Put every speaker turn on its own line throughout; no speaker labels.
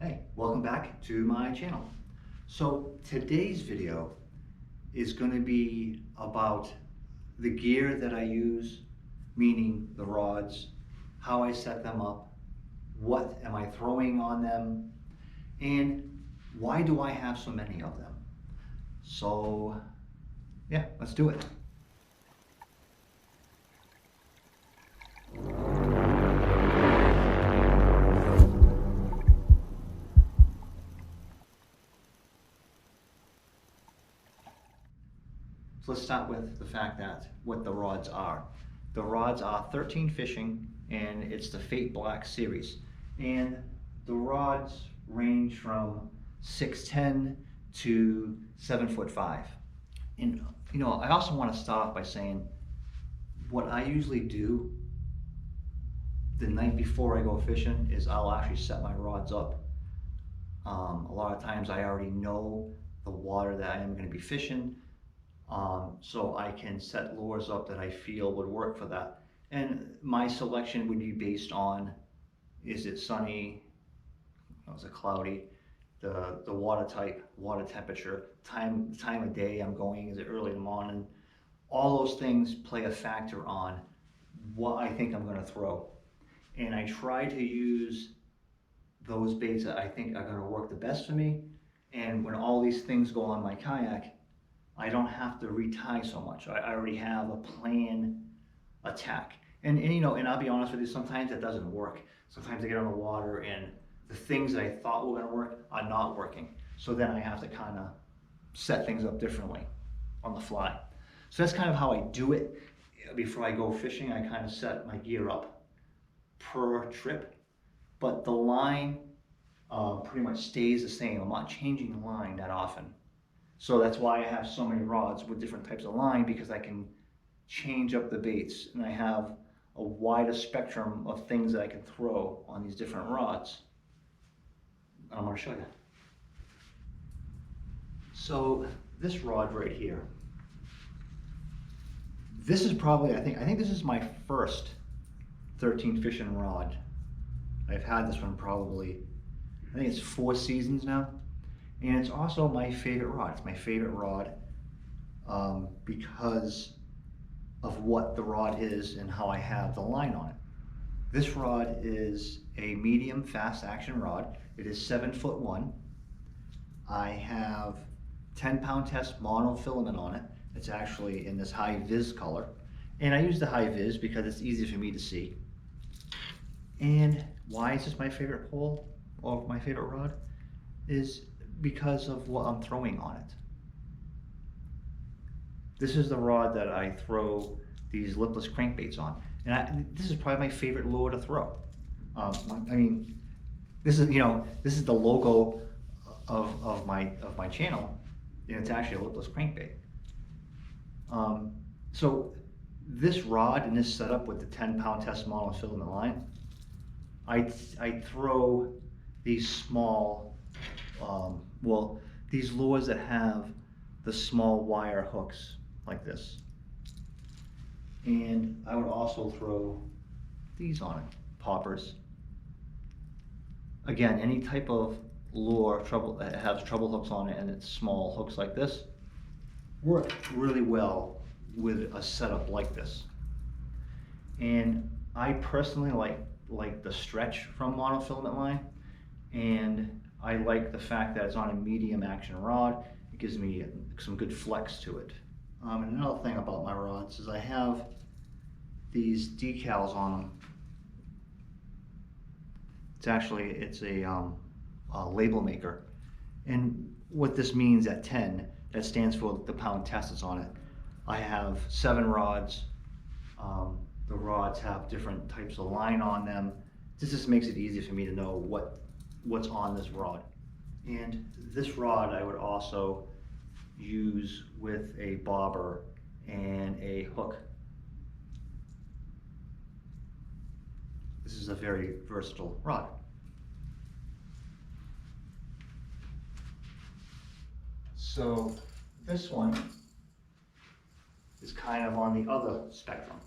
Hey, welcome back to my channel. So today's video is going to be about the gear that I use, meaning the rods, how I set them up, what am I throwing on them, and why do I have so many of them? So yeah, let's do it. So let's start with the fact that what the rods are. The rods are 13 Fishing, and it's the Fate Black series. And the rods range from 6'10" to 7'5". And I also want to start off by saying what I usually do the night before I go fishing is I'll actually set my rods up. A lot of times I already know the water that I am going to be fishing. So I can set lures up that I feel would work for that. And my selection would be based on, is it sunny, is it cloudy, the water type, water temperature, time of day I'm going, is it early in the morning? All those things play a factor on what I think I'm going to throw. And I try to use those baits that I think are going to work the best for me. And when all these things go on my kayak, I don't have to retie so much. I already have a plan attack. And I'll be honest with you, sometimes that doesn't work. Sometimes I get on the water and the things that I thought were gonna work are not working. So then I have to kind of set things up differently on the fly. So that's kind of how I do it. Before I go fishing, I kind of set my gear up per trip, but the line pretty much stays the same. I'm not changing the line that often. So that's why I have so many rods with different types of line, because I can change up the baits and I have a wider spectrum of things that I can throw on these different rods. I'm going to show you. So this rod right here, this is probably, I think this is my first 13 Fishing rod. I've had this one probably, I think it's 4 seasons now. And it's also my favorite rod. It's my favorite rod because of what the rod is and how I have the line on it. This rod is a medium fast action rod. It is 7'1". I have 10-pound test monofilament on it. It's actually in this high vis color. And I use the high vis because it's easy for me to see. And why is this my favorite pole or my favorite rod? Is because of what I'm throwing on it. This is the rod that I throw these lipless crankbaits on, and this is probably my favorite lure to throw. I mean, this is the logo of my channel, and it's actually a lipless crankbait. So this rod and this setup with the 10-pound test monofilament line, I throw these small. These lures that have the small wire hooks like this. And I would also throw these on it, poppers. Again, any type of lure that has treble hooks on it and it's small hooks like this work really well with a setup like this. And I personally like the stretch from monofilament line, and I like the fact that it's on a medium action rod. It gives me some good flex to it. And another thing about my rods is I have these decals on them. It's a label maker. And what this means at 10, that stands for the pound test that's on it. I have 7 rods. The rods have different types of line on them. This just makes it easy for me to know what's on this rod. And this rod I would also use with a bobber and a hook. This is a very versatile rod. So this one is kind of on the other spectrum.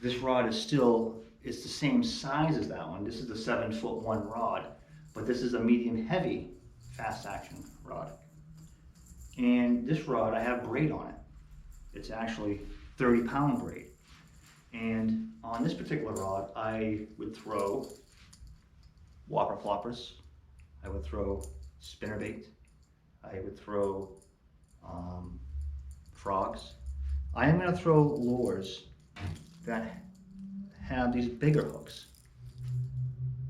This rod is the same size as that one. This is the 7'1" rod, but this is a medium heavy fast action rod. And this rod, I have braid on it. It's actually 30-pound braid. And on this particular rod, I would throw whopper ploppers, I would throw spinnerbait, I would throw frogs. I am going to throw lures that have these bigger hooks,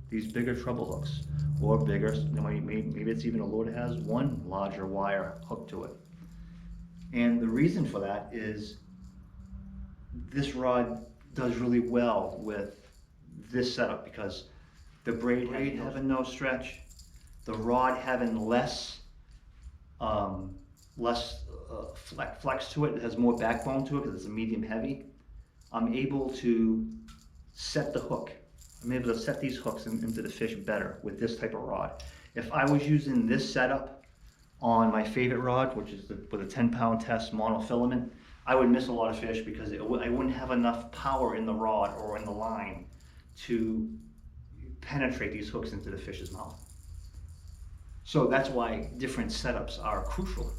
these bigger treble hooks, or bigger, maybe it's even a lure that has one larger wire hook to it. And the reason for that is this rod does really well with this setup because the braid having no stretch, the rod having less flex to it, it has more backbone to it because it's a medium heavy. I'm able to set the hook. I'm able to set these hooks into the fish better with this type of rod. If I was using this setup on my favorite rod, which is with a 10-pound test monofilament, I would miss a lot of fish because I wouldn't have enough power in the rod or in the line to penetrate these hooks into the fish's mouth. So that's why different setups are crucial.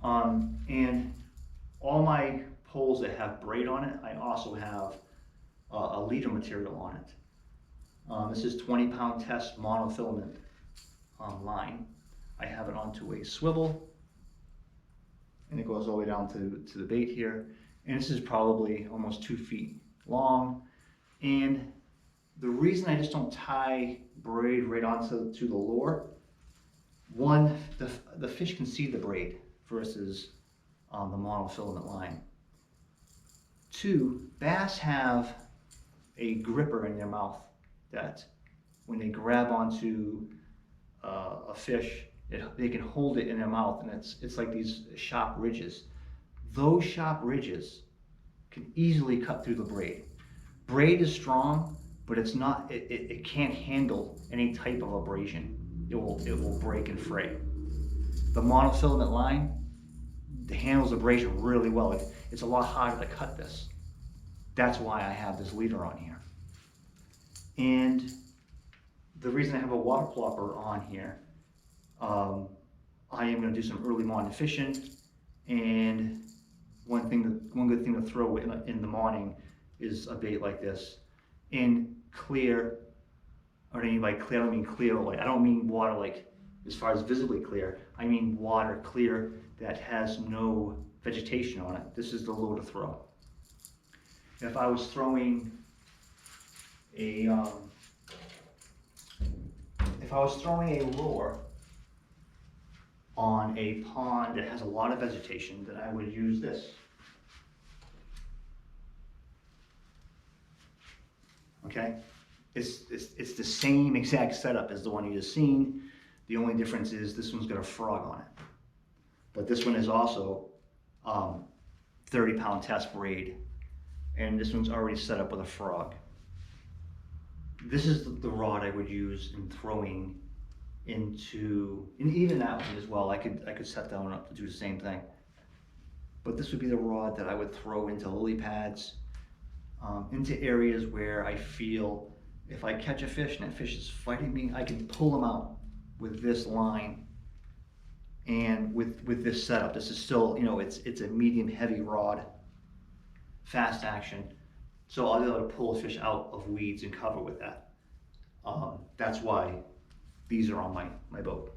And all my poles that have braid on it, I also have a leader material on it. This is 20-pound test monofilament line. I have it onto a swivel, and it goes all the way down to the bait here. And this is probably almost 2 feet long. And the reason I just don't tie braid right onto the lure, one, the fish can see the braid versus the monofilament line. Two, bass have a gripper in their mouth that when they grab onto a fish, they can hold it in their mouth, and it's like these sharp ridges. Those sharp ridges can easily cut through the braid. Braid is strong, but it's not. It can't handle any type of abrasion. It will break and fray. The monofilament line handles abrasion really well. It's a lot harder to cut this. That's why I have this leader on here. And the reason I have a water plopper on here, I am going to do some early morning fishing, and one good thing to throw in the morning is a bait like this. In clear, or by clear I mean clear, like I don't mean water like as far as visibly clear, I mean water clear that has no vegetation on it. This is the lure to throw. If I was throwing a lure on a pond that has a lot of vegetation, then I would use this. Okay, it's the same exact setup as the one you just seen. The only difference is this one's got a frog on it, but this one is also 30-pound test braid, and this one's already set up with a frog. This is the rod I would use in throwing into, and even that one as well. I could set that one up to do the same thing. But this would be the rod that I would throw into lily pads, into areas where I feel if I catch a fish and that fish is fighting me, I can pull them out with this line and with this setup. This is still, it's a medium heavy rod, fast action. So I'll be able to pull a fish out of weeds and cover with that. That's why these are on my boat.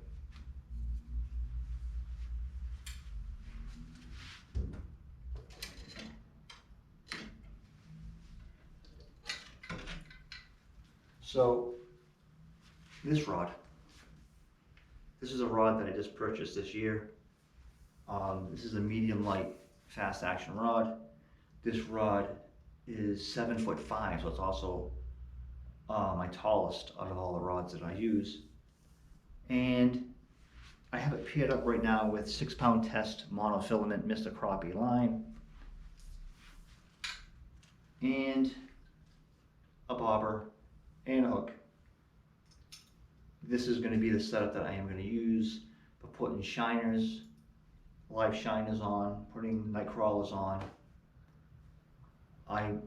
So this rod, this is a rod that I just purchased this year. This is a medium light fast action rod. This rod is 7'5", so it's also my tallest out of all the rods that I use. And I have it paired up right now with 6-pound test monofilament Mr. Crappie line and a bobber and a hook. This is going to be the setup that I am going to use for putting shiners, live shiners on, putting night crawlers on.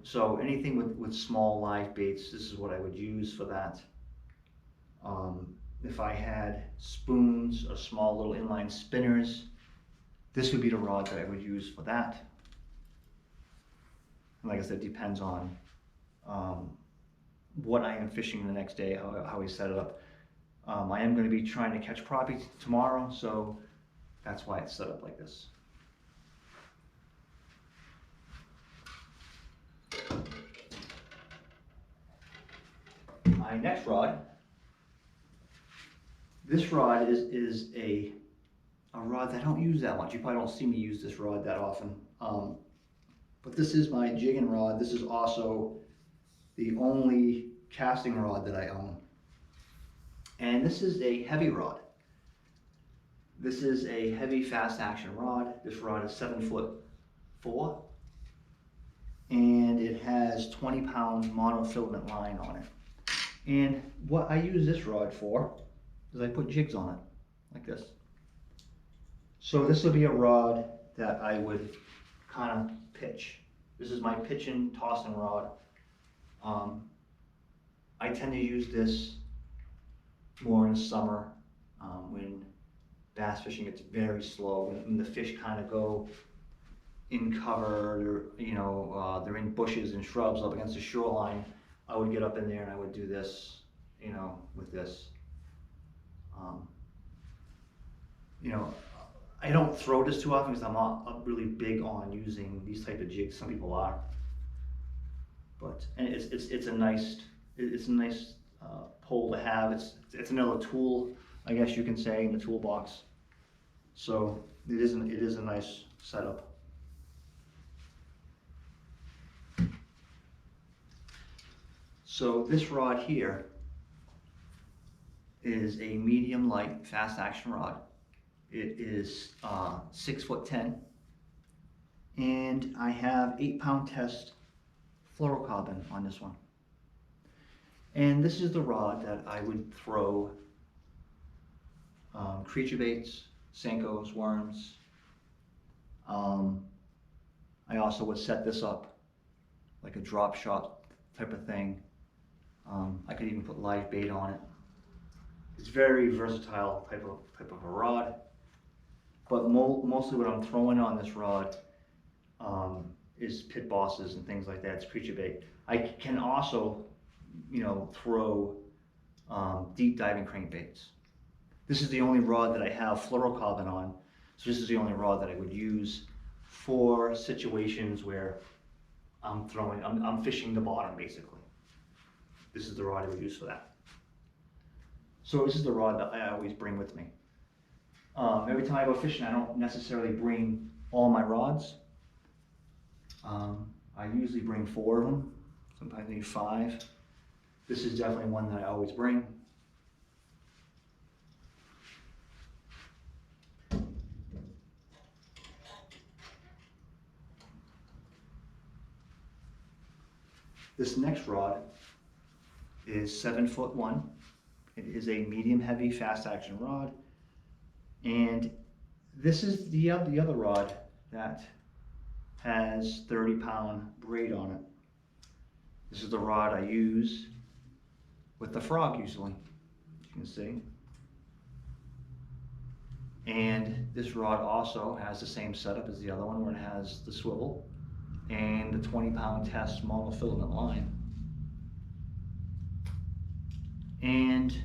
So anything with small live baits, this is what I would use for that. If I had spoons or small little inline spinners, this would be the rod that I would use for that. And like I said, it depends on what I am fishing the next day, how I set it up. I am going to be trying to catch crappie tomorrow, so that's why it's set up like this. My next rod, this rod is a rod that I don't use that much. You probably don't see me use this rod that often. But this is my jigging rod. This is also the only casting rod that I own. And this is a heavy rod. This is a heavy fast action rod. This rod is 7'4", and it has 20-pound monofilament line on it. And what I use this rod for is I put jigs on it, like this. So this would be a rod that I would kind of pitch. This is my pitching, tossing rod. I tend to use this more in the summer when bass fishing gets very slow, when the fish kind of go in cover, they're in bushes and shrubs up against the shoreline. I would get up in there and I would do this, with this. I don't throw this too often because I'm not really big on using these type of jigs. Some people are, but and it's a nice pole to have. It's another tool, I guess you can say, in the toolbox. So it is a nice setup. So this rod here is a medium light fast action rod. It is 6'10", and I have 8-pound test fluorocarbon on this one. And this is the rod that I would throw creature baits, Senkos, worms. I also would set this up like a drop shot type of thing. I could even put live bait on it. It's very versatile type of a rod. But mostly what I'm throwing on this rod is pit bosses and things like that. It's creature bait. I can also, throw deep diving crankbaits. This is the only rod that I have fluorocarbon on, so this is the only rod that I would use for situations where I'm fishing the bottom basically. This is the rod I would use for that. So this is the rod that I always bring with me. Every time I go fishing, I don't necessarily bring all my rods. I usually bring 4 of them, sometimes maybe 5. This is definitely one that I always bring. This next rod is 7'1". It is a medium heavy fast action rod. And this is the other rod that has 30-pound braid on it. This is the rod I use with the frog usually, you can see. And this rod also has the same setup as the other one, where it has the swivel and the 20-pound test monofilament line. And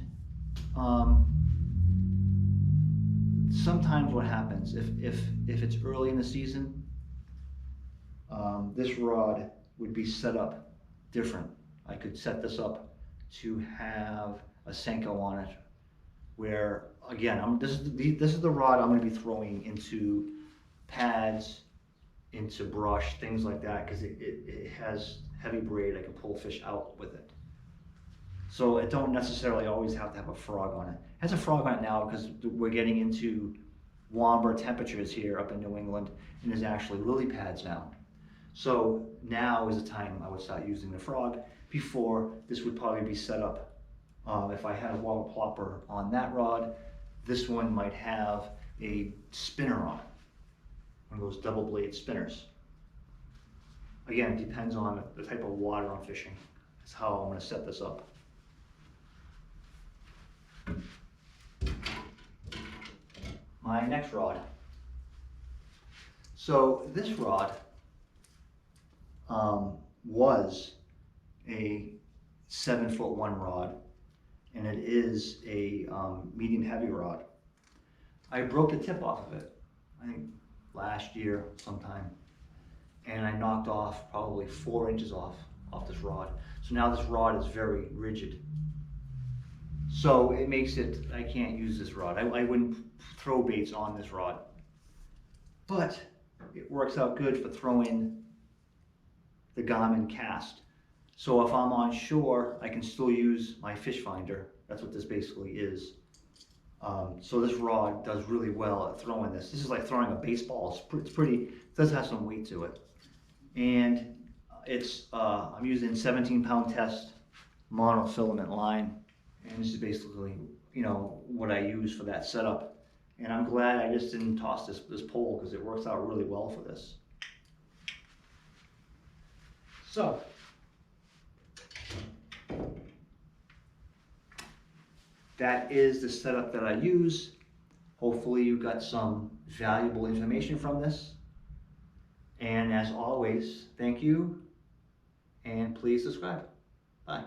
sometimes what happens, if it's early in the season, this rod would be set up different. I could set this up to have a Senko on it, where again, this is the rod I'm going to be throwing into pads, into brush, things like that, because it has heavy braid. I can pull fish out with it. So it don't necessarily always have to have a frog on it. It has a frog on it now because we're getting into warmer temperatures here up in New England, and there's actually lily pads now. So now is the time I would start using the frog. Before, this would probably be set up, if I had a water plopper on that rod, this one might have a spinner on it, one of those double blade spinners. Again, it depends on the type of water I'm fishing. That's how I'm going to set this up. my next rod. So this rod was a 7'1" rod, and it is a medium heavy rod. I broke the tip off of it, I think last year sometime, and I knocked off probably 4 inches off this rod. So now this rod is very rigid. So it makes it, I can't use this rod. I wouldn't throw baits on this rod. But it works out good for throwing the Garmin cast. So if I'm on shore, I can still use my fish finder. That's what this basically is. So this rod does really well at throwing this. This is like throwing a baseball. It's pretty, it does have some weight to it. And it's, I'm using 17-pound test monofilament line. And this is basically, you know, what I use for that setup. And I'm glad I just didn't toss this pole, because it works out really well for this. So, that is the setup that I use. Hopefully you got some valuable information from this. And as always, thank you, and please subscribe. Bye.